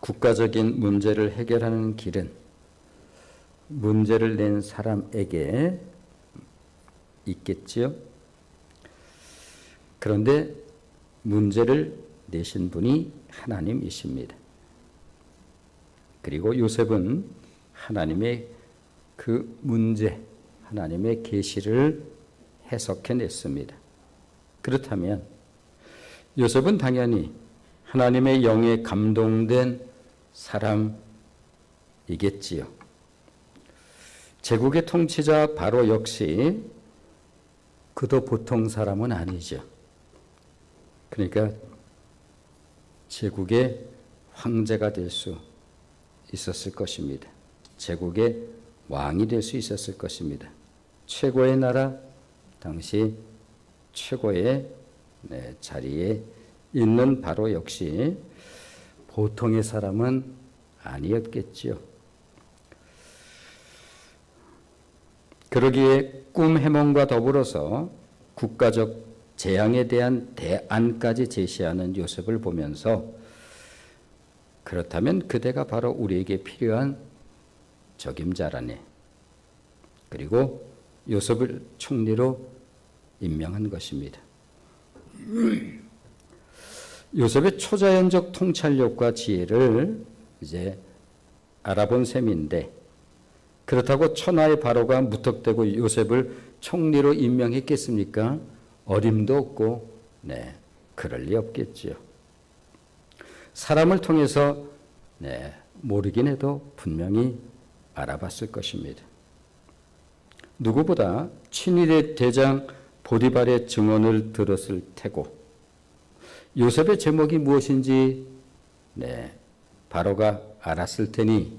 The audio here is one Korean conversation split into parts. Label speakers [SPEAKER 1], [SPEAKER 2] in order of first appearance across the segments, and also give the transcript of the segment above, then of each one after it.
[SPEAKER 1] 국가적인 문제를 해결하는 길은 문제를 낸 사람에게 있겠지요. 그런데 문제를 내신 분이 하나님이십니다. 그리고 요셉은 하나님의 그 문제, 하나님의 계시를 해석해냈습니다. 그렇다면 요셉은 당연히 하나님의 영에 감동된 사람이겠지요. 제국의 통치자 바로 역시 그도 보통 사람은 아니죠. 그러니까 제국의 황제가 될 수 있었을 것입니다. 제국의 왕이 될 수 있었을 것입니다. 최고의 나라, 당시 최고의 자리에 있는 바로 역시 보통의 사람은 아니었겠지요. 그러기에 꿈 해몽과 더불어서 국가적 재앙에 대한 대안까지 제시하는 요셉을 보면서 그렇다면 그대가 바로 우리에게 필요한 적임자라네. 그리고 요셉을 총리로 임명한 것입니다. 요셉의 초자연적 통찰력과 지혜를 이제 알아본 셈인데, 그렇다고 천하의 바로가 무턱대고 요셉을 총리로 임명했겠습니까? 어림도 없고, 그럴 리 없겠지요. 사람을 통해서 모르긴 해도 분명히 알아봤을 것입니다. 누구보다 친위대 대장 보디발의 증언을 들었을 테고, 요셉의 제목이 무엇인지 바로가 알았을 테니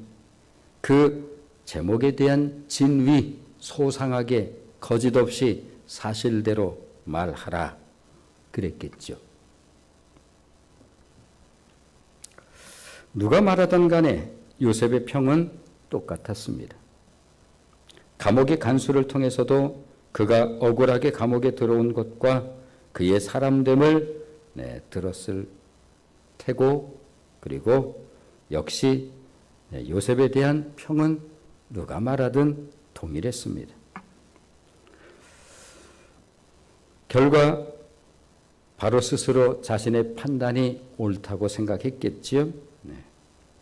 [SPEAKER 1] 그 제목에 대한 진위, 소상하게 거짓 없이 사실대로 말하라 그랬겠죠. 누가 말하든 간에 요셉의 평은 똑같았습니다. 감옥의 간수를 통해서도 그가 억울하게 감옥에 들어온 것과 그의 사람됨을 들었을 테고, 그리고 역시 요셉에 대한 평은 누가 말하든 동일했습니다. 결과 바로 스스로 자신의 판단이 옳다고 생각했겠지요.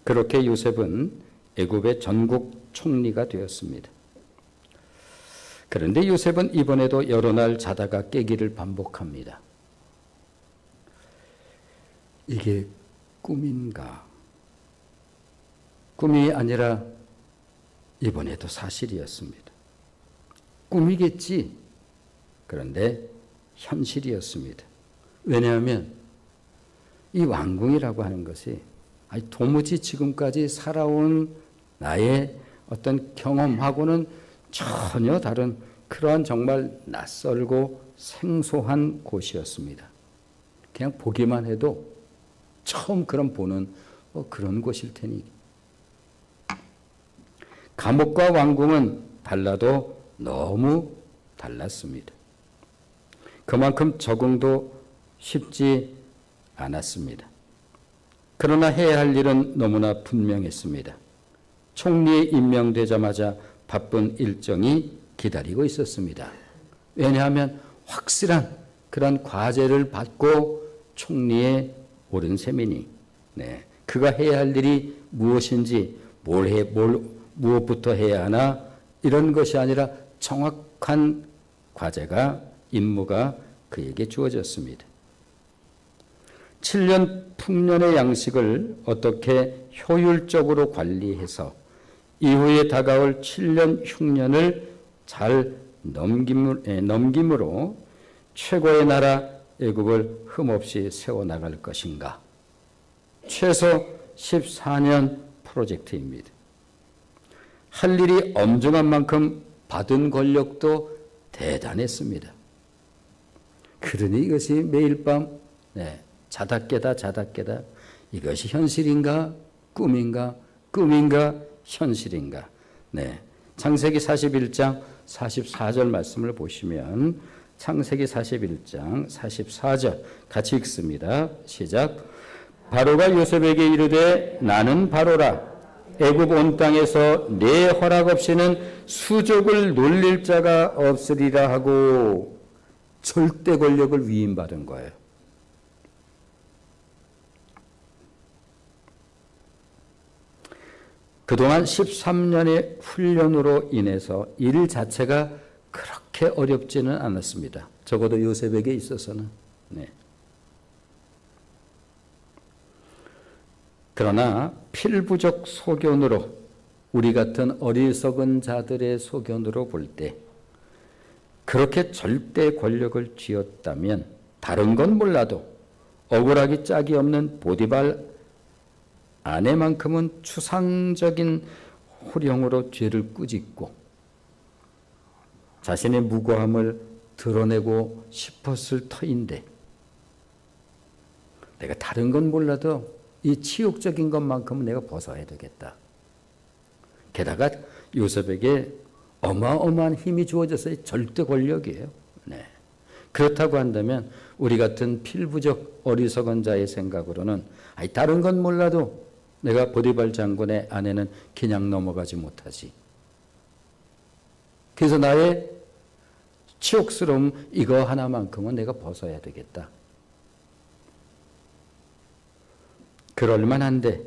[SPEAKER 1] 그렇게 요셉은 애굽의 전국 총리가 되었습니다. 그런데 요셉은 이번에도 여러 날 자다가 깨기를 반복합니다. 이게 꿈인가? 꿈이 아니라 이번에도 사실이었습니다. 꿈이겠지. 그런데 현실이었습니다. 왜냐하면 이 왕궁이라고 하는 것이 도무지 지금까지 살아온 나의 어떤 경험하고는 전혀 다른 그러한 정말 낯설고 생소한 곳이었습니다. 그냥 보기만 해도 처음 보는 그런 곳일 테니. 감옥과 왕궁은 달라도 너무 달랐습니다. 그만큼 적응도 쉽지 않았습니다. 그러나 해야 할 일은 너무나 분명했습니다. 총리에 임명되자마자 바쁜 일정이 기다리고 있었습니다. 왜냐하면 확실한 그런 과제를 받고 총리에 오른 셈이니, 그가 해야 할 일이 무엇인지, 무엇부터 해야 하나, 이런 것이 아니라 정확한 과제가, 임무가 그에게 주어졌습니다. 7년 풍년의 양식을 어떻게 효율적으로 관리해서 이후에 다가올 7년 흉년을 잘 넘김으로 최고의 나라 애굽을 흠없이 세워나갈 것인가. 최소 14년 프로젝트입니다. 할 일이 엄중한 만큼 받은 권력도 대단했습니다. 그러니 이것이 매일 밤 자다 깨다 이것이 현실인가 꿈인가, 꿈인가 현실인가. 창세기 41장 44절 말씀을 보시면, 창세기 41장 44절 같이 읽습니다. 시작. 바로가 요셉에게 이르되 나는 바로라. 애굽 온 땅에서 내 허락 없이는 수족을 놀릴 자가 없으리라 하고 절대 권력을 위임받은 거예요. 그동안 13년의 훈련으로 인해서 일 자체가 그렇게 어렵지는 않았습니다. 적어도 요셉에게 있어서는. 네. 그러나 필부적 소견으로, 우리 같은 어리석은 자들의 소견으로 볼 때 그렇게 절대 권력을 쥐었다면 다른 건 몰라도 억울하기 짝이 없는 보디발 아내만큼은 추상적인 호령으로 죄를 꾸짖고 자신의 무고함을 드러내고 싶었을 터인데, 내가 다른 건 몰라도 이 치욕적인 것만큼은 내가 벗어야 되겠다. 게다가 요셉에게 어마어마한 힘이 주어져서 절대 권력이에요. 네. 그렇다고 한다면 우리 같은 필부적 어리석은 자의 생각으로는 다른 건 몰라도 내가 보디발 장군의 아내는 그냥 넘어가지 못하지. 그래서 나의 치욕스러움 이거 하나만큼은 내가 벗어야 되겠다. 그럴 만한데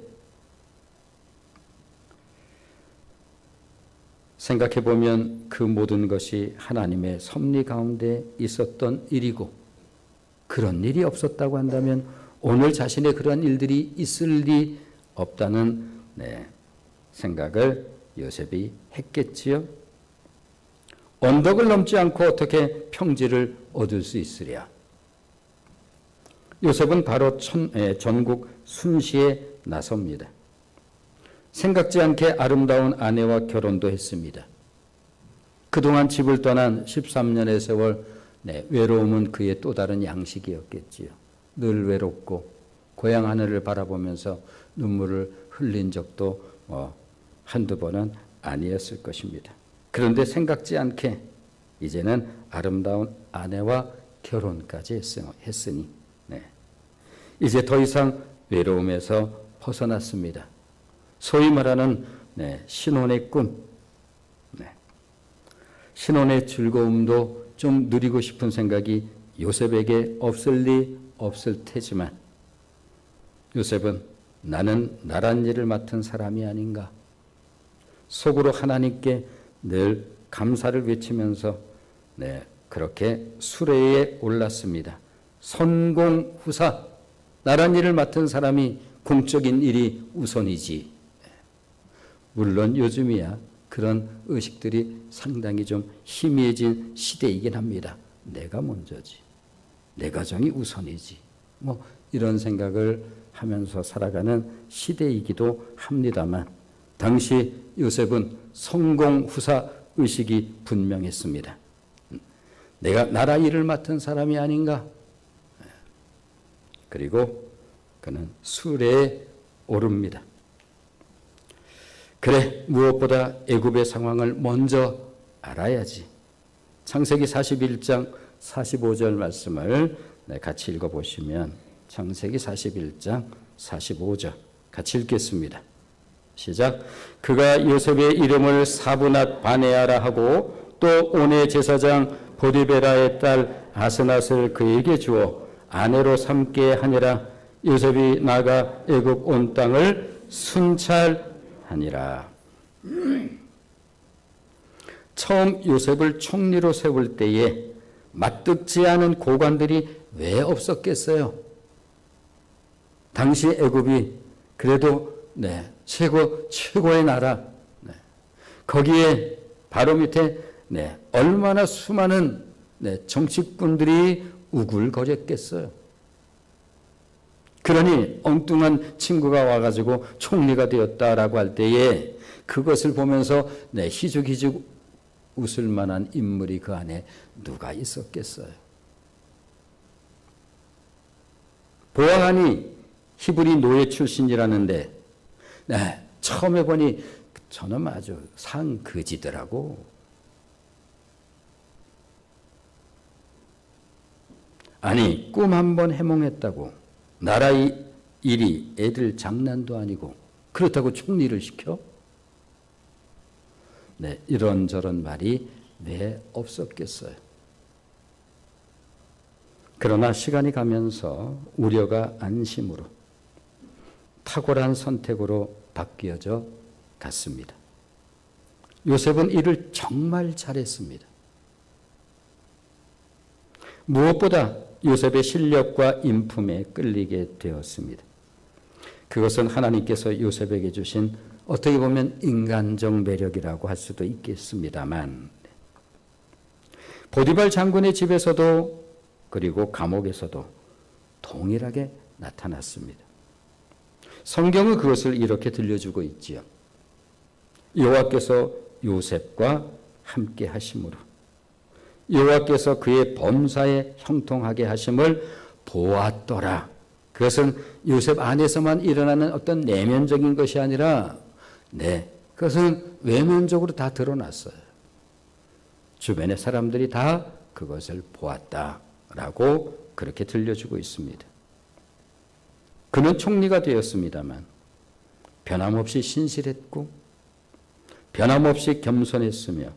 [SPEAKER 1] 생각해보면 그 모든 것이 하나님의 섭리 가운데 있었던 일이고, 그런 일이 없었다고 한다면 오늘 자신의 그런 일들이 있을 리 없다는 생각을 요셉이 했겠지요. 언덕을 넘지 않고 어떻게 평지를 얻을 수 있으랴. 요셉은 바로 전국 순시에 나섭니다. 생각지 않게 아름다운 아내와 결혼도 했습니다. 그동안 집을 떠난 13년의 세월, 외로움은 그의 또 다른 양식이었겠지요. 늘 외롭고 고향 하늘을 바라보면서 눈물을 흘린 적도 한두 번은 아니었을 것입니다. 그런데 생각지 않게 이제는 아름다운 아내와 결혼까지 했으니 이제 더 이상 외로움에서 벗어났습니다. 소위 말하는 신혼의 꿈, 신혼의 즐거움도 좀 누리고 싶은 생각이 요셉에게 없을 리 없을 테지만, 요셉은 나는 나란 일을 맡은 사람이 아닌가, 속으로 하나님께 늘 감사를 외치면서 그렇게 수레에 올랐습니다. 선공후사, 나란 일을 맡은 사람이 공적인 일이 우선이지. 물론 요즘이야 그런 의식들이 상당히 좀 희미해진 시대이긴 합니다. 내가 먼저지, 내 가정이 우선이지, 이런 생각을 하면서 살아가는 시대이기도 합니다만, 당시 요셉은 성공후사 의식이 분명했습니다. 내가 나라 일을 맡은 사람이 아닌가. 그리고 그는 수레에 오릅니다. 그래, 무엇보다 애굽의 상황을 먼저 알아야지. 창세기 41장 45절 말씀을 같이 읽어보시면, 창세기 41장 45절 같이 읽겠습니다. 시작. 그가 요셉의 이름을 사브낫 바네아라 하고 또 온의 제사장 보디베라의 딸 아스낫을 그에게 주어 아내로 삼게 하니라. 요셉이 나가 애굽 온 땅을 순찰하니라. 처음 요셉을 총리로 세울 때에 맞듣지 않은 고관들이 왜 없었겠어요? 당시 애굽이 그래도 최고의 나라, 거기에 바로 밑에 얼마나 수많은 정치꾼들이 우글거렸겠어요. 그러니 엉뚱한 친구가 와가지고 총리가 되었다라고 할 때에 그것을 보면서 희죽희죽 웃을 만한 인물이 그 안에 누가 있었겠어요? 보아하니 히브리 노예 출신이라는데 처음에 보니 저놈 아주 상그지더라고. 아니 꿈 한 번 해몽했다고 나라 일이 애들 장난도 아니고 그렇다고 총리를 시켜? 네, 이런저런 말이 왜 없었겠어요. 그러나 시간이 가면서 우려가 안심으로 탁월한 선택으로 바뀌어져 갔습니다. 요셉은 일을 정말 잘했습니다. 무엇보다 요셉의 실력과 인품에 끌리게 되었습니다. 그것은 하나님께서 요셉에게 주신 어떻게 보면 인간적 매력이라고 할 수도 있겠습니다만, 보디발 장군의 집에서도 그리고 감옥에서도 동일하게 나타났습니다. 성경은 그것을 이렇게 들려주고 있지요. 여호와께서 요셉과 함께 하심으로 여호와께서 그의 범사에 형통하게 하심을 보았더라. 그것은 요셉 안에서만 일어나는 어떤 내면적인 것이 아니라 그것은 외면적으로 다 드러났어요. 주변의 사람들이 다 그것을 보았다라고 그렇게 들려주고 있습니다. 그는 총리가 되었습니다만 변함없이 신실했고 변함없이 겸손했으며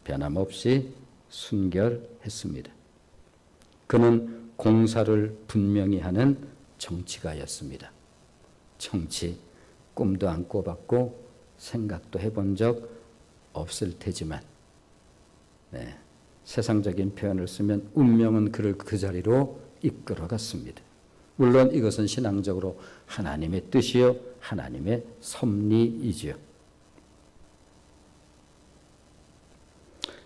[SPEAKER 1] 변함없이 순결했습니다. 그는 공사를 분명히 하는 정치가였습니다. 정치 꿈도 안 꿔봤고 생각도 해본 적 없을 테지만 세상적인 표현을 쓰면 운명은 그를 그 자리로 이끌어갔습니다. 물론 이것은 신앙적으로 하나님의 뜻이요 하나님의 섭리이지요.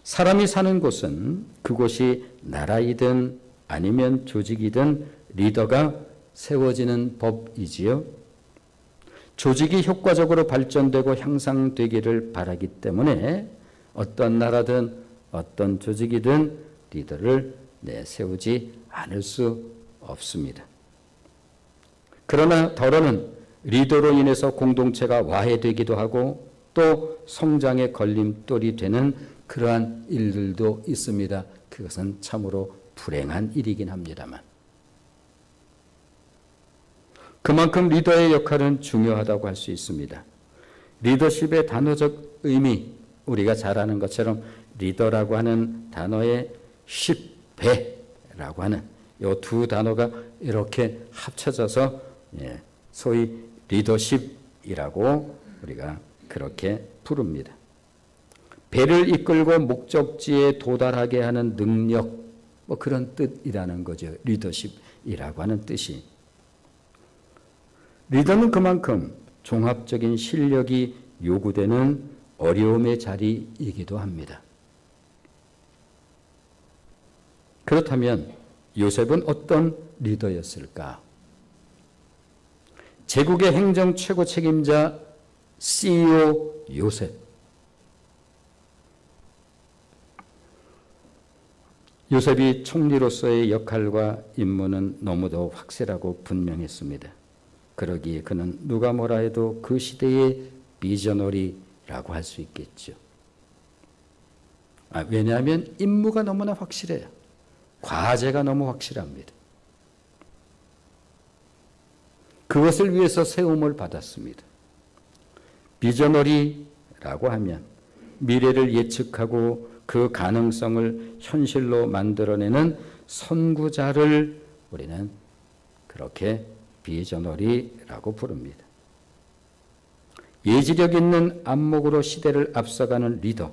[SPEAKER 1] 사람이 사는 곳은 그곳이 나라이든 아니면 조직이든 리더가 세워지는 법이지요. 조직이 효과적으로 발전되고 향상되기를 바라기 때문에 어떤 나라든 어떤 조직이든 리더를 세우지 않을 수 없습니다. 그러나 더러는 리더로 인해서 공동체가 와해되기도 하고 또 성장의 걸림돌이 되는 그러한 일들도 있습니다. 그것은 참으로 불행한 일이긴 합니다만. 그만큼 리더의 역할은 중요하다고 할 수 있습니다. 리더십의 단어적 의미, 우리가 잘 아는 것처럼 리더라고 하는 단어의 10배라고 하는 이 두 단어가 이렇게 합쳐져서 소위 리더십이라고 우리가 그렇게 부릅니다. 배를 이끌고 목적지에 도달하게 하는 능력, 그런 뜻이라는 거죠. 리더십이라고 하는 뜻이. 리더는 그만큼 종합적인 실력이 요구되는 어려움의 자리이기도 합니다. 그렇다면 요셉은 어떤 리더였을까? 제국의 행정 최고 책임자 CEO 요셉. 요셉이 총리로서의 역할과 임무는 너무도 확실하고 분명했습니다. 그러기에 그는 누가 뭐라 해도 그 시대의 비저너리라고 할 수 있겠죠. 왜냐하면 임무가 너무나 확실해요. 과제가 너무 확실합니다. 그것을 위해서 세움을 받았습니다. 비저너리라고 하면 미래를 예측하고 그 가능성을 현실로 만들어내는 선구자를 우리는 그렇게 비저너리라고 부릅니다. 예지력 있는 안목으로 시대를 앞서가는 리더.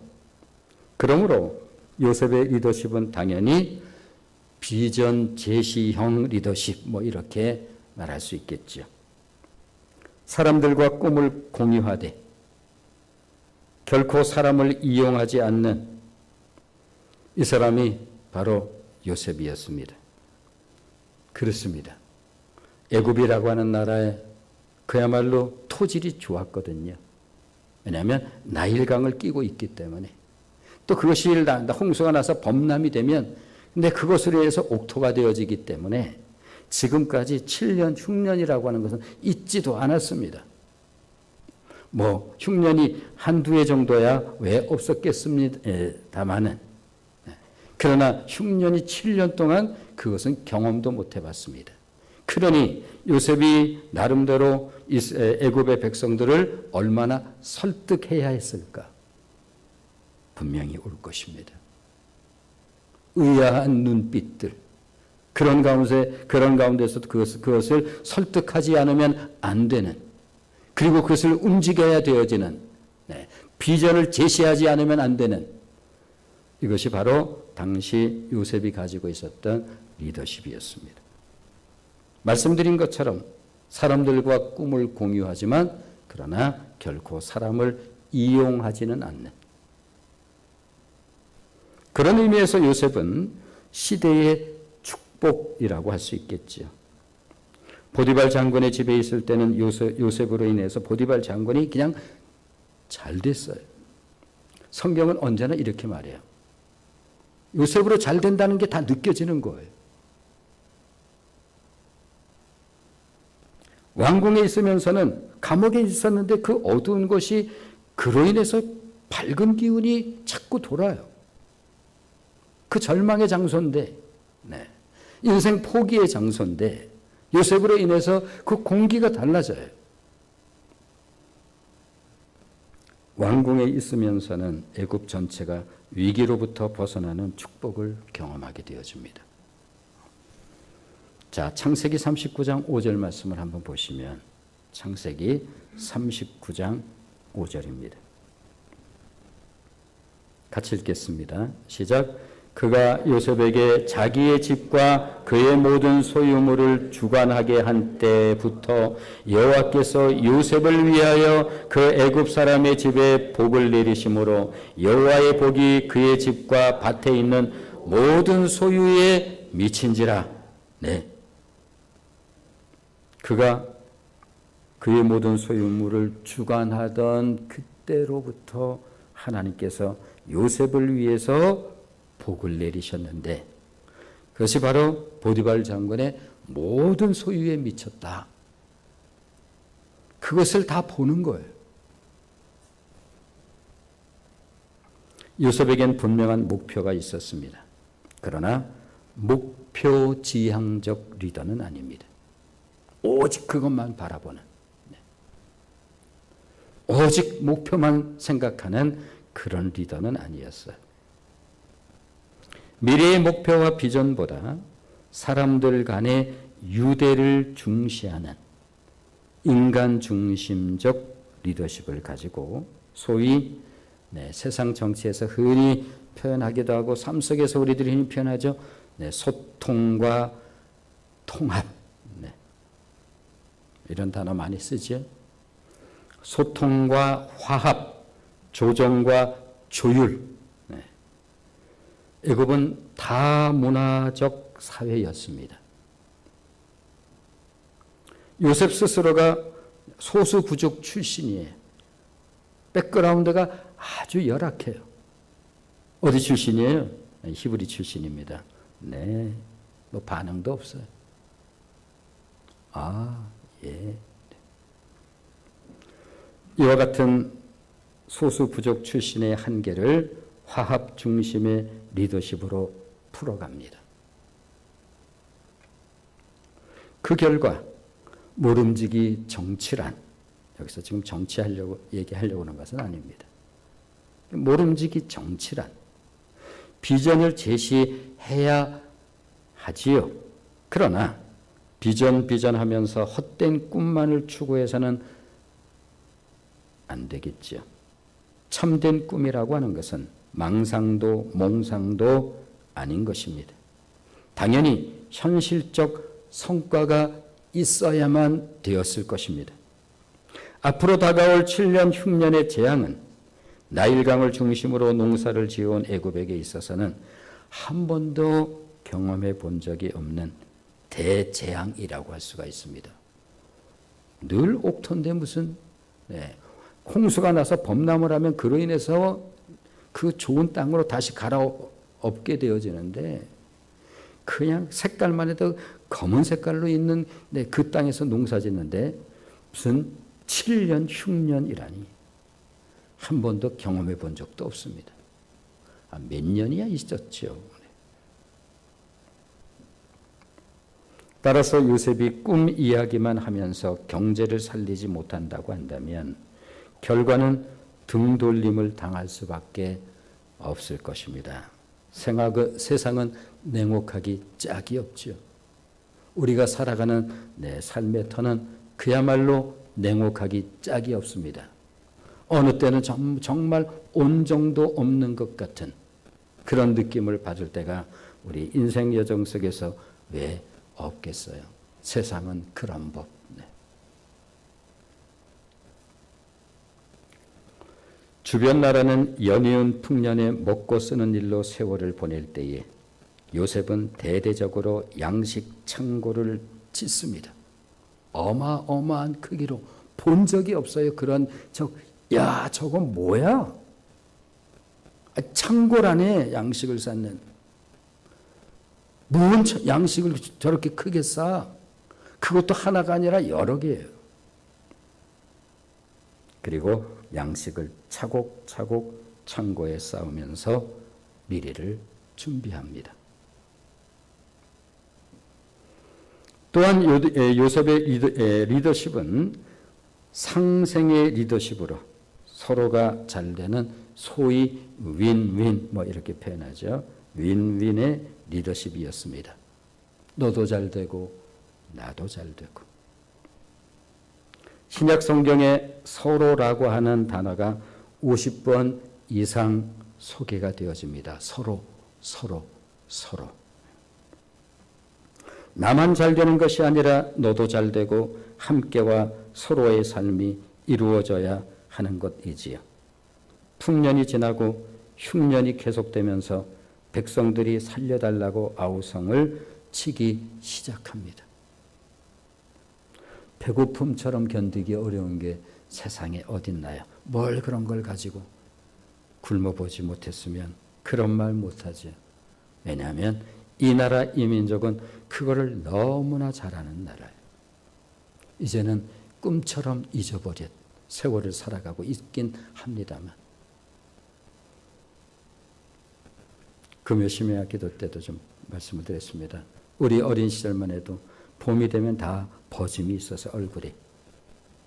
[SPEAKER 1] 그러므로 요셉의 리더십은 당연히 비전 제시형 리더십, 이렇게 말할 수 있겠죠. 사람들과 꿈을 공유하되 결코 사람을 이용하지 않는 이 사람이 바로 요셉이었습니다. 그렇습니다. 애굽이라고 하는 나라에 그야말로 토질이 좋았거든요. 왜냐하면 나일강을 끼고 있기 때문에. 또 그것이 홍수가 나서 범람이 되면 근데 그것으로 해서 옥토가 되어지기 때문에 지금까지 7년, 흉년이라고 하는 것은 있지도 않았습니다. 흉년이 한두 해 정도야 왜 없었겠습니다마는 그러나 흉년이 7년 동안 그것은 경험도 못 해봤습니다. 그 그러니 요셉이 나름대로 애굽의 백성들을 얼마나 설득해야 했을까? 분명히 올 것입니다. 의아한 눈빛들, 그런 가운데서도 그것을 설득하지 않으면 안 되는, 그리고 그것을 움직여야 되어지는, 비전을 제시하지 않으면 안 되는, 이것이 바로 당시 요셉이 가지고 있었던 리더십이었습니다. 말씀드린 것처럼 사람들과 꿈을 공유하지만 그러나 결코 사람을 이용하지는 않는, 그런 의미에서 요셉은 시대의 축복이라고 할 수 있겠죠. 보디발 장군의 집에 있을 때는 요셉으로 인해서 보디발 장군이 그냥 잘 됐어요. 성경은 언제나 이렇게 말해요. 요셉으로 잘 된다는 게 다 느껴지는 거예요. 왕궁에 있으면서는 감옥에 있었는데 그 어두운 것이 그로 인해서 밝은 기운이 자꾸 돌아요. 그 절망의 장소인데, 인생 포기의 장소인데 요셉으로 인해서 그 공기가 달라져요. 왕궁에 있으면서는 애굽 전체가 위기로부터 벗어나는 축복을 경험하게 되어집니다. 자, 창세기 39장 5절 말씀을 한번 보시면 창세기 39장 5절입니다. 같이 읽겠습니다. 시작. 그가 요셉에게 자기의 집과 그의 모든 소유물을 주관하게 한 때부터 여호와께서 요셉을 위하여 그 애굽 사람의 집에 복을 내리심으로 여호와의 복이 그의 집과 밭에 있는 모든 소유에 미친지라. 그가 그의 모든 소유물을 주관하던 그때로부터 하나님께서 요셉을 위해서 복을 내리셨는데 그것이 바로 보디발 장군의 모든 소유에 미쳤다. 그것을 다 보는 거예요. 요셉에겐 분명한 목표가 있었습니다. 그러나 목표지향적 리더는 아닙니다. 오직 그것만 바라보는, 오직 목표만 생각하는 그런 리더는 아니었어요. 미래의 목표와 비전보다 사람들 간의 유대를 중시하는 인간 중심적 리더십을 가지고 소위 세상 정치에서 흔히 표현하기도 하고 삶 속에서 우리들이 흔히 표현하죠. 소통과 통합, 이런 단어 많이 쓰죠. 소통과 화합, 조정과 조율. 애굽은 다문화적 사회였습니다. 요셉 스스로가 소수 부족 출신이에요. 백그라운드가 아주 열악해요. 어디 출신이에요? 히브리 출신입니다. 뭐 반응도 없어요. 예. 이와 같은 소수 부족 출신의 한계를 화합 중심의 리더십으로 풀어갑니다. 그 결과 모름지기 정치란, 여기서 지금 얘기하려고 하는 것은 아닙니다. 모름지기 정치란 비전을 제시해야 하지요. 그러나 비전하면서 헛된 꿈만을 추구해서는 안 되겠죠. 참된 꿈이라고 하는 것은 망상도 몽상도 아닌 것입니다. 당연히 현실적 성과가 있어야만 되었을 것입니다. 앞으로 다가올 7년 흉년의 재앙은 나일강을 중심으로 농사를 지어온 애굽에게 있어서는 한 번도 경험해 본 적이 없는 대재앙이라고 할 수가 있습니다. 늘 옥토인데 무슨 홍수가 나서 범람을 하면 그로 인해서 그 좋은 땅으로 다시 갈아엎게 되어지는데 그냥 색깔만 해도 검은 색깔로 있는 그 땅에서 농사 짓는데 무슨 7년 흉년이라니 한 번도 경험해 본 적도 없습니다. 몇 년이야 있었죠. 따라서 요셉이 꿈 이야기만 하면서 경제를 살리지 못한다고 한다면 결과는 등 돌림을 당할 수밖에 없을 것입니다. 세상은 냉혹하기 짝이 없죠. 우리가 살아가는 내 삶의 터는 그야말로 냉혹하기 짝이 없습니다. 어느 때는 정말 온정도 없는 것 같은 그런 느낌을 받을 때가 우리 인생 여정 속에서 왜 없겠어요? 세상은 그런 법. 네. 주변 나라는 연이은 풍년에 먹고 쓰는 일로 세월을 보낼 때에 요셉은 대대적으로 양식 창고를 짓습니다. 어마어마한 크기로 본 적이 없어요. 그런 저건 뭐야? 창고라네. 양식을 쌓는. 뭔 양식을 저렇게 크게 쌓아? 그것도 하나가 아니라 여러 개예요. 그리고 양식을 차곡차곡 창고에 쌓으면서 미래를 준비합니다. 또한 요셉의 리더십은 상생의 리더십으로 서로가 잘 되는 소위 윈윈 이렇게 표현하죠. 윈윈의 리더십이었습니다. 너도 잘 되고 나도 잘 되고. 신약 성경에 서로라고 하는 단어가 50번 이상 소개가 되어집니다. 서로. 나만 잘 되는 것이 아니라 너도 잘 되고 함께와 서로의 삶이 이루어져야 하는 것이지요. 풍년이 지나고 흉년이 계속되면서 백성들이 살려달라고 아우성을 치기 시작합니다. 배고픔처럼 견디기 어려운 게 세상에 어딨나요? 뭘 그런 걸 가지고 굶어보지 못했으면 그런 말 못하죠. 왜냐하면 이 나라 이 민족은 그거를 너무나 잘하는 나라예요. 이제는 꿈처럼 잊어버린 세월을 살아가고 있긴 합니다만 금요심야 기도 때도 좀 말씀을 드렸습니다. 우리 어린 시절만 해도 봄이 되면 다 버짐이 있어서 얼굴에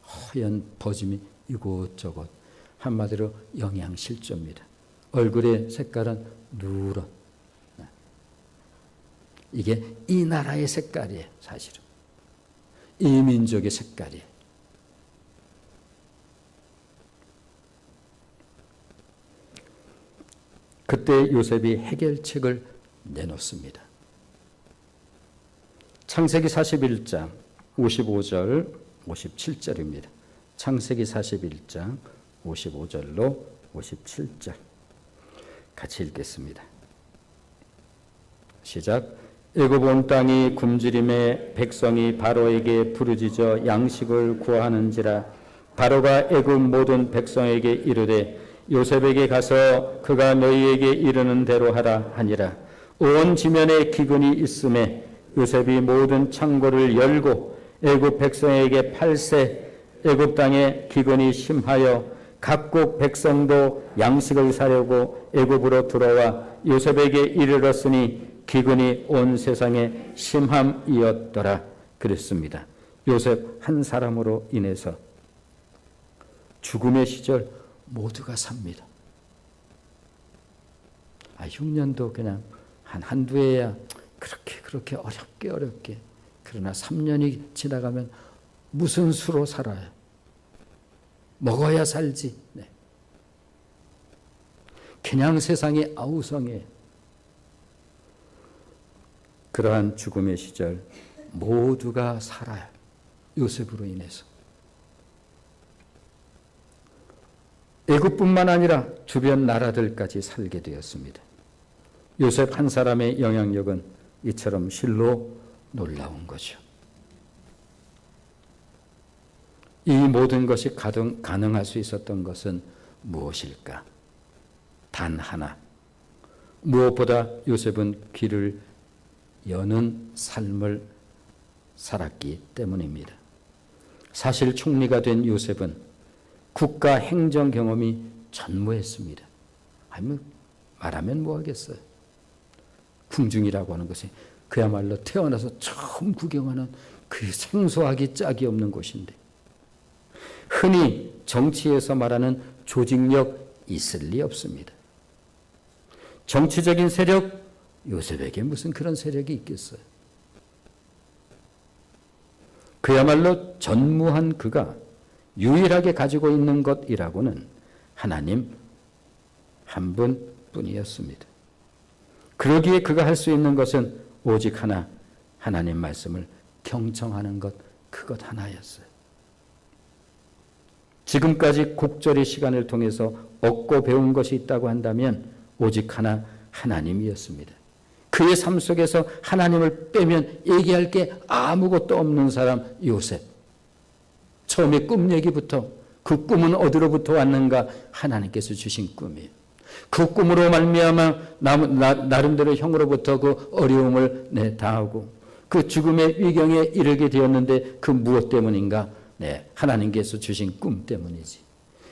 [SPEAKER 1] 허연 버짐이 이곳저곳 한마디로 영양실조입니다. 얼굴의 색깔은 누런 이게 이 나라의 색깔이에요. 사실은 이 민족의 색깔이에요. 그때 요셉이 해결책을 내놓습니다. 창세기 41장 55절 57절입니다. 창세기 41장 55절로 57절 같이 읽겠습니다. 시작. 애굽 온 땅이 굶주림에 백성이 바로에게 부르짖어 양식을 구하는지라 바로가 애굽 모든 백성에게 이르되 요셉에게 가서 그가 너희에게 이르는 대로 하라 하니라. 온 지면에 기근이 있음에 요셉이 모든 창고를 열고 애굽 백성에게 팔세 애굽 땅에 기근이 심하여 각국 백성도 양식을 사려고 애굽으로 들어와 요셉에게 이르렀으니 기근이 온 세상에 심함이었더라 그랬습니다. 요셉 한 사람으로 인해서 죽음의 시절 모두가 삽니다. 흉년도 그냥 한두 해야 그렇게 어렵게 그러나 3년이 지나가면 무슨 수로 살아요? 먹어야 살지. 네. 그냥 세상이 아우성해. 그러한 죽음의 시절 모두가 살아요. 요셉으로 인해서. 애굽뿐만 아니라 주변 나라들까지 살게 되었습니다. 요셉 한 사람의 영향력은 이처럼 실로 놀라운 거죠. 이 모든 것이 가능할 수 있었던 것은 무엇일까? 단 하나. 무엇보다 요셉은 귀를 여는 삶을 살았기 때문입니다. 사실 총리가 된 요셉은 국가 행정 경험이 전무했습니다. 말하면 뭐 하겠어요. 궁중이라고 하는 것이 그야말로 태어나서 처음 구경하는 그 생소하기 짝이 없는 곳인데 흔히 정치에서 말하는 조직력 있을 리 없습니다. 정치적인 세력, 요셉에게 무슨 그런 세력이 있겠어요? 그야말로 전무한 그가 유일하게 가지고 있는 것이라고는 하나님 한 분뿐이었습니다. 그러기에 그가 할 수 있는 것은 오직 하나, 하나님 말씀을 경청하는 것, 그것 하나였어요. 지금까지 곡절의 시간을 통해서 얻고 배운 것이 있다고 한다면 오직 하나, 하나님이었습니다. 그의 삶 속에서 하나님을 빼면 얘기할 게 아무것도 없는 사람 요셉. 처음에 꿈 얘기부터 그 꿈은 어디로부터 왔는가? 하나님께서 주신 꿈이에요. 그 꿈으로 말미암아 나름대로 형으로부터 그 어려움을 당하고 그 죽음의 위경에 이르게 되었는데 그 무엇 때문인가? 하나님께서 주신 꿈 때문이지.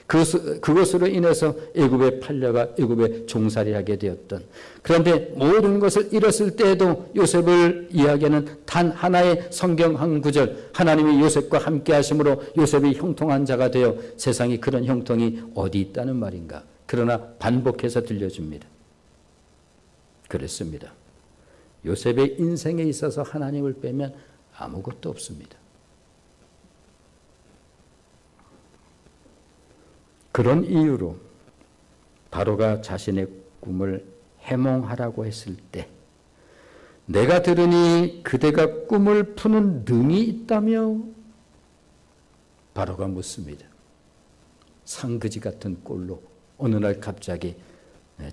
[SPEAKER 1] 그것으로 인해서 애굽에 팔려가 애굽에 종살이하게 되었던. 그런데 모든 것을 잃었을 때에도 요셉을 이야기하는 단 하나의 성경 한 구절, 하나님이 요셉과 함께 하심으로 요셉이 형통한 자가 되어 세상에 그런 형통이 어디 있다는 말인가. 그러나 반복해서 들려줍니다. 그렇습니다. 요셉의 인생에 있어서 하나님을 빼면 아무것도 없습니다. 그런 이유로 바로가 자신의 꿈을 해몽하라고 했을 때 내가 들으니 그대가 꿈을 푸는 능이 있다며? 바로가 묻습니다. 상그지 같은 꼴로 어느 날 갑자기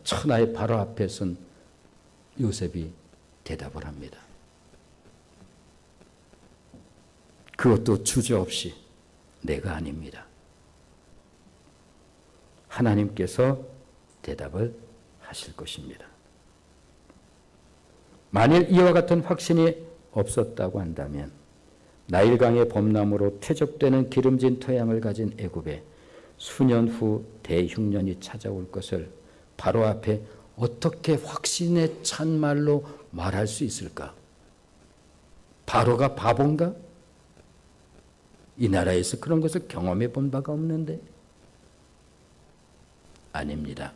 [SPEAKER 1] 천하의 바로 앞에 선 요셉이 대답을 합니다. 그것도 주저없이 내가 아닙니다. 하나님께서 대답을 하실 것입니다. 만일 이와 같은 확신이 없었다고 한다면 나일강의 범람으로 퇴적되는 기름진 토양을 가진 애굽에 수년 후 대흉년이 찾아올 것을 바로 앞에 어떻게 확신에 찬 말로 말할 수 있을까? 바로가 바본가? 이 나라에서 그런 것을 경험해 본 바가 없는데? 아닙니다.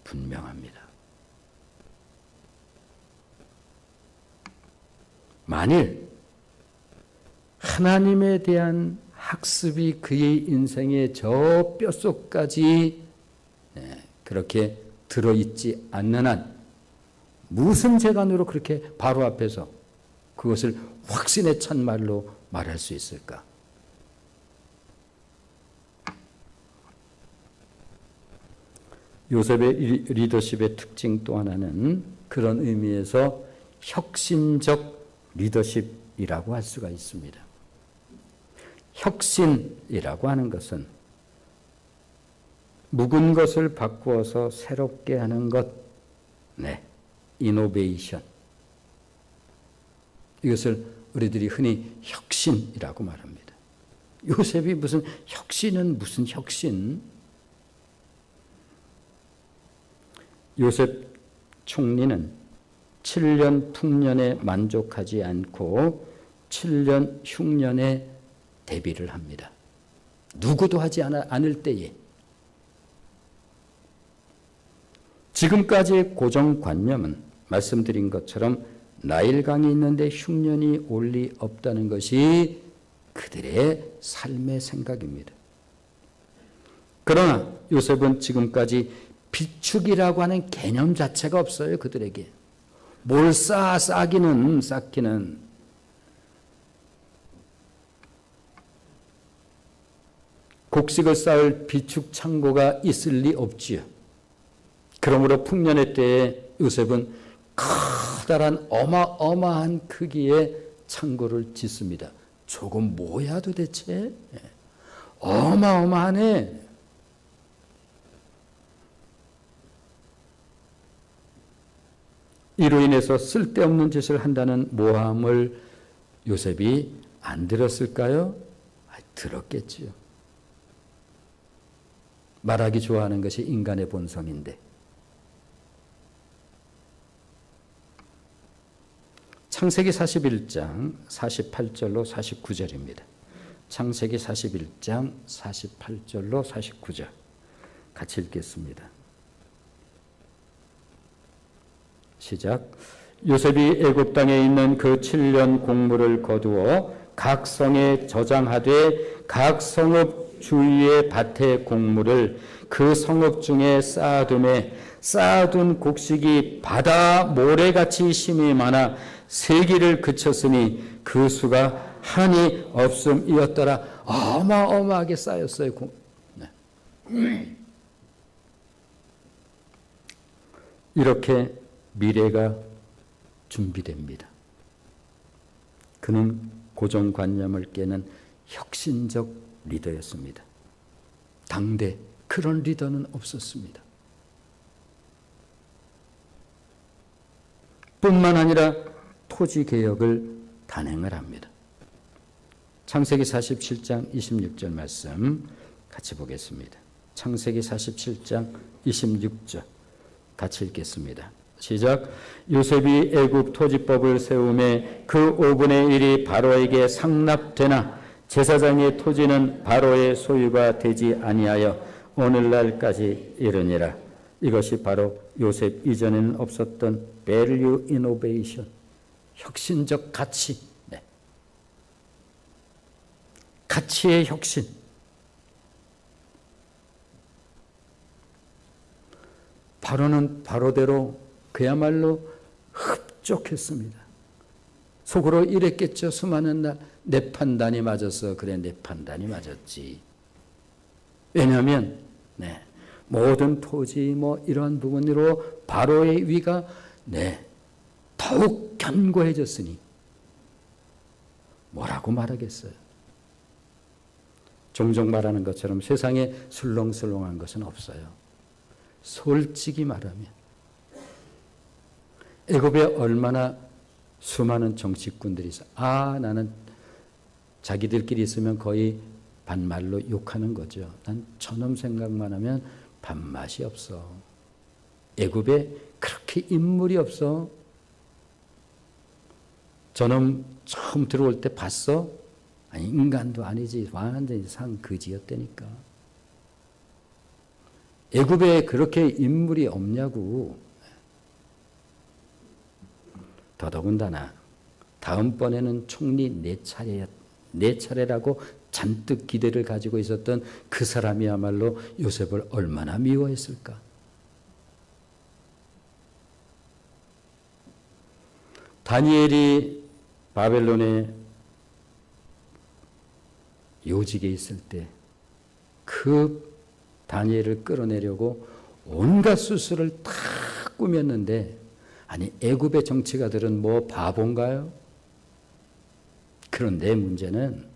[SPEAKER 1] 분명합니다. 만일 하나님에 대한 학습이 그의 인생의 저 뼛속까지 그렇게 들어있지 않는 한 무슨 재간으로 그렇게 바로 앞에서 그것을 확신에 찬 말로 말할 수 있을까? 요셉의 리더십의 특징 또 하나는 그런 의미에서 혁신적 리더십이라고 할 수가 있습니다. 혁신이라고 하는 것은 묵은 것을 바꾸어서 새롭게 하는 것, 이노베이션. 이것을 우리들이 흔히 혁신이라고 말합니다. 요셉이 무슨 혁신은 무슨 혁신? 요셉 총리는 7년 풍년에 만족하지 않고 7년 흉년에 대비를 합니다. 누구도 하지 않을 때에. 지금까지의 고정관념은 말씀드린 것처럼 나일강이 있는데 흉년이 올 리 없다는 것이 그들의 삶의 생각입니다. 그러나 요셉은 지금까지 비축이라고 하는 개념 자체가 없어요. 그들에게. 뭘 쌓기는 곡식을 쌓을 비축 창고가 있을 리 없지요. 그러므로 풍년의 때에 요셉은 커다란 어마어마한 크기의 창고를 짓습니다. 저건 뭐야 도대체? 어마어마하네. 이로 인해서 쓸데없는 짓을 한다는 모함을 요셉이 안 들었을까요? 들었겠지요. 말하기 좋아하는 것이 인간의 본성인데 창세기 41장 48절로 49절입니다. 창세기 41장 48절로 49절 같이 읽겠습니다. 시작. 요셉이 애굽 땅에 있는 그 7년 곡물을 거두어 각 성에 저장하되 각 성읍 주위의 밭의 곡물을 그 성읍 중에 쌓아두매 쌓아둔 곡식이 바다 모래같이 심이 많아 세기를 그쳤으니 그 수가 한이 없음이었더라. 어마어마하게 쌓였어요. 네. 이렇게 미래가 준비됩니다. 그는 고정관념을 깨는 혁신적 리더였습니다. 당대 그런 리더는 없었습니다. 뿐만 아니라 토지개혁을 단행을 합니다. 창세기 47장 26절 말씀 같이 보겠습니다. 창세기 47장 26절 같이 읽겠습니다. 시작. 요셉이 애굽 토지법을 세우매 그 5분의 1이 바로에게 상납되나 제사장의 토지는 바로의 소유가 되지 아니하여 오늘날까지 이르니라. 이것이 바로 요셉 이전에는 없었던 value innovation, 혁신적 가치, 네. 가치의 혁신. 바로는 바로대로 그야말로 흡족했습니다. 속으로 이랬겠죠. 수많은 날 내 판단이 맞았어. 그래, 내 판단이 맞았지. 왜냐하면 네, 모든 토지 이러한 부분으로 바로의 위가 더욱 견고해졌으니 뭐라고 말하겠어요. 종종 말하는 것처럼 세상에 술렁술렁한 것은 없어요. 솔직히 말하면 애굽에 얼마나 수많은 정치꾼들이 있어. 나는 자기들끼리 있으면 거의 반말로 욕하는 거죠. 난 저놈 생각만 하면 밥맛이 없어. 애굽에 그렇게 인물이 없어. 저놈 처음 들어올 때 봤어? 아니, 인간도 아니지. 완전히 상그지였다니까. 애굽에 그렇게 인물이 없냐고. 더더군다나 다음번에는 총리 내 차례라고 잔뜩 기대를 가지고 있었던 그 사람이야말로 요셉을 얼마나 미워했을까. 다니엘이 바벨론의 요직에 있을 때 그 다니엘을 끌어내려고 온갖 수술을 다 꾸몄는데, 아니 애굽의 정치가들은 뭐 바본가요? 그런데 문제는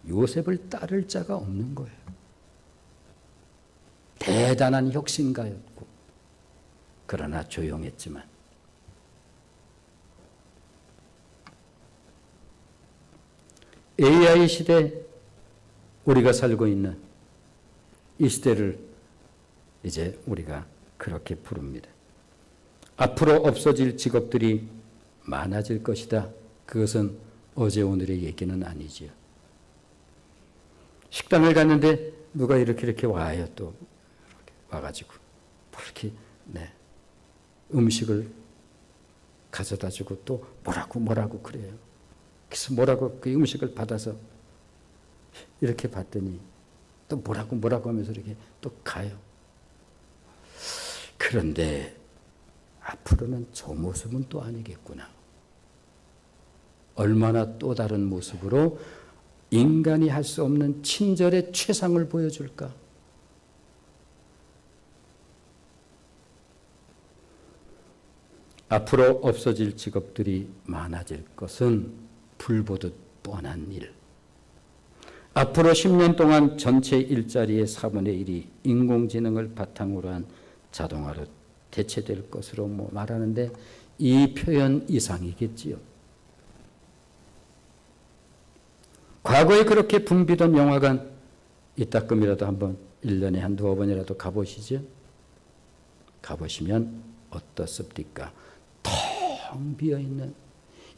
[SPEAKER 1] 요셉을 따를 자가 없는 거예요. 대단한 혁신가였고 그러나 조용했지만 AI 시대, 우리가 살고 있는 이 시대를 이제 우리가 그렇게 부릅니다. 앞으로 없어질 직업들이 많아질 것이다. 그것은 어제 오늘의 얘기는 아니지요. 식당을 갔는데 누가 이렇게 와요. 또 이렇게 와가지고 이렇게 음식을 가져다 주고 또 뭐라고 그래요. 그래서 뭐라고 그 음식을 받아서 이렇게 봤더니 또 뭐라고 하면서 이렇게 또 가요. 그런데 앞으로는 저 모습은 또 아니겠구나. 얼마나 또 다른 모습으로 인간이 할 수 없는 친절의 최상을 보여줄까? 앞으로 없어질 직업들이 많아질 것은 불보듯 뻔한 일. 앞으로 10년 동안 전체 일자리의 4분의 1이 인공지능을 바탕으로 한 자동화로 대체될 것으로 말하는데 이 표현 이상이겠지요. 과거에 그렇게 붐비던 영화관 이따금이라도 한번 1년에 한두어 번이라도 가보시죠. 가보시면 어떻습니까? 텅 비어있는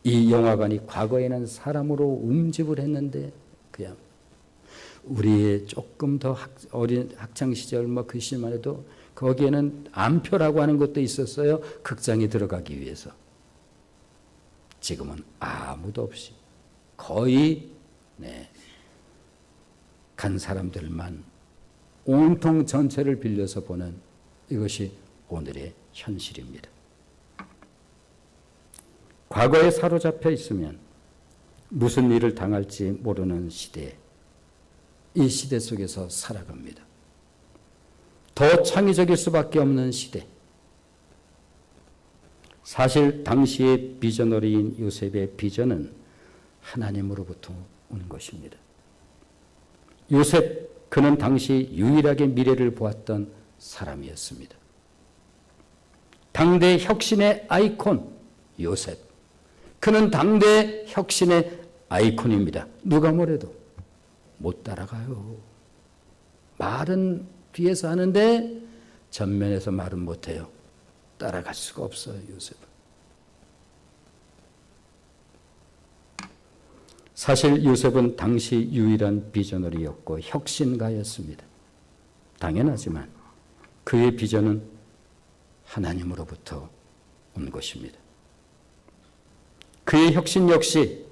[SPEAKER 1] 이 영화관이 과거에는 사람으로 음집을 했는데 그냥 우리의 조금 더 어린 학창 시절 그 시절만 해도 거기에는 암표라고 하는 것도 있었어요. 극장에 들어가기 위해서. 지금은 아무도 없이 거의 간 사람들만 온통 전체를 빌려서 보는 이것이 오늘의 현실입니다. 과거에 사로잡혀 있으면 무슨 일을 당할지 모르는 시대에 이 시대 속에서 살아갑니다. 더 창의적일 수밖에 없는 시대. 사실 당시의 비저너리인 요셉의 비전은 하나님으로부터 온 것입니다. 요셉, 그는 당시 유일하게 미래를 보았던 사람이었습니다. 당대 혁신의 아이콘 요셉. 그는 당대 혁신의 아이콘입니다. 누가 뭐래도 못 따라가요. 말은 뒤에서 하는데 전면에서 말은 못해요. 따라갈 수가 없어요, 요셉은. 사실 요셉은 당시 유일한 비저너리였고 혁신가였습니다. 당연하지만 그의 비전은 하나님으로부터 온 것입니다. 그의 혁신 역시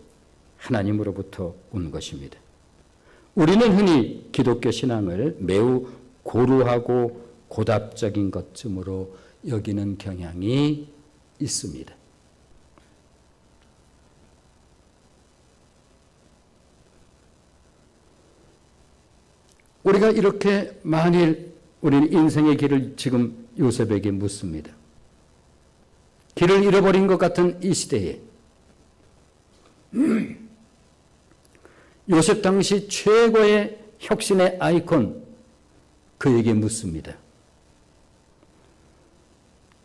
[SPEAKER 1] 하나님으로부터 온 것입니다. 우리는 흔히 기독교 신앙을 매우 고루하고 고답적인 것쯤으로 여기는 경향이 있습니다. 우리가 이렇게 만일 우리는 인생의 길을 지금 요셉에게 묻습니다. 길을 잃어버린 것 같은 이 시대에 요셉 당시 최고의 혁신의 아이콘 그에게 묻습니다.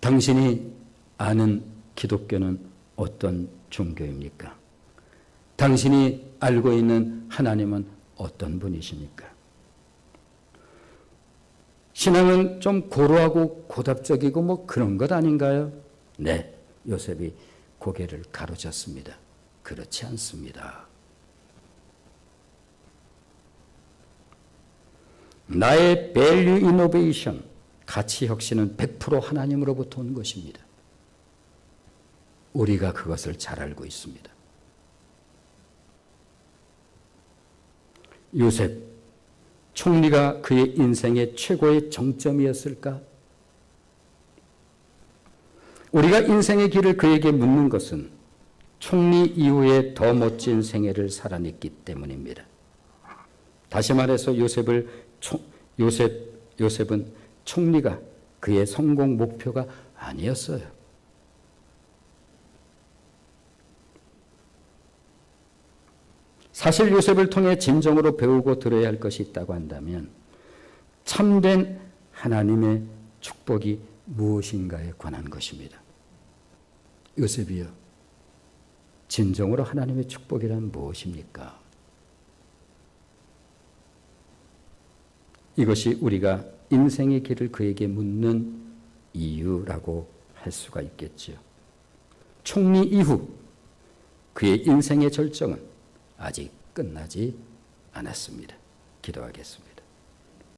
[SPEAKER 1] 당신이 아는 기독교는 어떤 종교입니까? 당신이 알고 있는 하나님은 어떤 분이십니까? 신앙은 좀 고루하고 고답적이고 그런 것 아닌가요? 네, 요셉이 고개를 가로젓습니다. 그렇지 않습니다. 나의 밸류 이노베이션, 가치 혁신은 100% 하나님으로부터 온 것입니다. 우리가 그것을 잘 알고 있습니다. 요셉, 총리가 그의 인생의 최고의 정점이었을까? 우리가 인생의 길을 그에게 묻는 것은 총리 이후에 더 멋진 생애를 살아냈기 때문입니다. 다시 말해서 요셉은 총리가 그의 성공 목표가 아니었어요. 사실 요셉을 통해 진정으로 배우고 들어야 할 것이 있다고 한다면 참된 하나님의 축복이 무엇인가에 관한 것입니다. 요셉이요, 진정으로 하나님의 축복이란 무엇입니까? 이것이 우리가 인생의 길을 그에게 묻는 이유라고 할 수가 있겠지요. 총리 이후 그의 인생의 절정은 아직 끝나지 않았습니다. 기도하겠습니다.